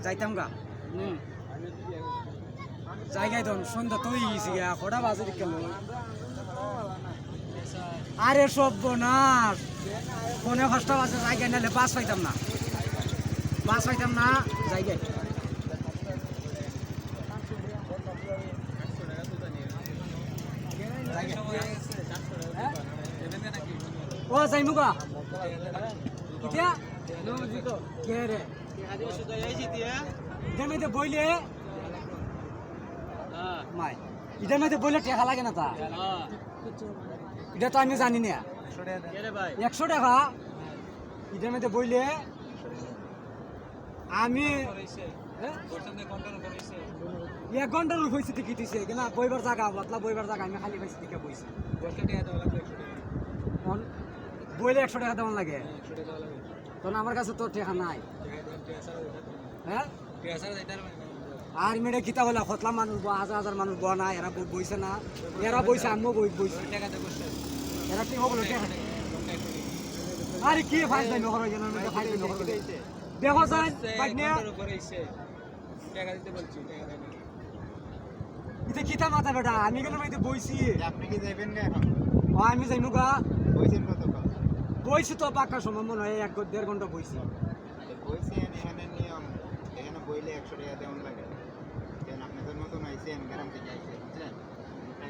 যাইতাম গা জায়গায় তো সন্ধ্যা তো গেছি গা কটা বাজে গেল আরে সব না ফোনে 5টা বাজে জায়গায় নাহলে বাস পাইতাম না জায়গায় ও যাইমু গা কিতিয়া কে রে ইটার মধ্যে বইলে মাই ইটার মধ্যে বইলে টেকা লাগে না তা এটা তো আমি জানি না 100 টাকা ইটার মধ্যে বইলে আমি 1 ঘন্টার হয়েছে টিকিট দিছে কিনা বইবার জায়গা বতলা বইবার জায়গা আমি খালি পাইছি টিকা বইছি বইলে 100 টাকা দেওয়া লাগে তখন আমার কাছে তো টাকা নাই হ্যাঁ আর মেয়েটা কিতা বলা কতলা মানুষ হাজার মানুষ বয়া না এরা বইছে না এরা বইছে আমিও বইছি এরা কি হবো আরে কি ফাইল দেয় নহর দেখো যায় এটা কিতা মাথা বেটা আমি কেন বইছি আপনি কি যাবেন না এখন আমি যাইমু গা বইছেন কতক্ষণ বইছি তো পাক্কা সময় মনে হয় 1-1.5 ঘন্টা বইছি বইছেন এখানে নিয়ম এখানে বইলে 100 টাকা দেওয়ান লাগে কারণ আপনি তো নতুন আইছেন গ্রাম থেকে আইছেন বুঝলেন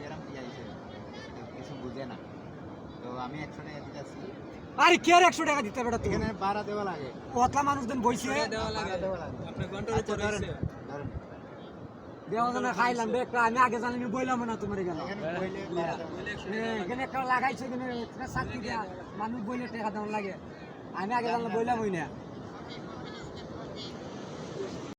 গ্রাম থেকে আইছেন কিছু বুঝে না তো আমি 100 টাকা দিতেছি আরে কে আর 100 টাকা দিতে বেটা তুই এখানে ভাড়া দেওয়া লাগে কতলা মানুষ দেন বইছে দেওয়া লাগে আপনি ঘন্টার উপর হইছে ধরেন দেওয়া জানা খাইলাম বে আমি আগে জানি আমি বইলাম না তোমার গেল এখানে বইলে ভাড়া দেওয়া লাগে। এখানে একটা লাগাইছে এখানে সাক্ষী দেয়া মানুষ বইলে টাকা দেওয়া লাগে আমি আগে জানলে বইলাম হই না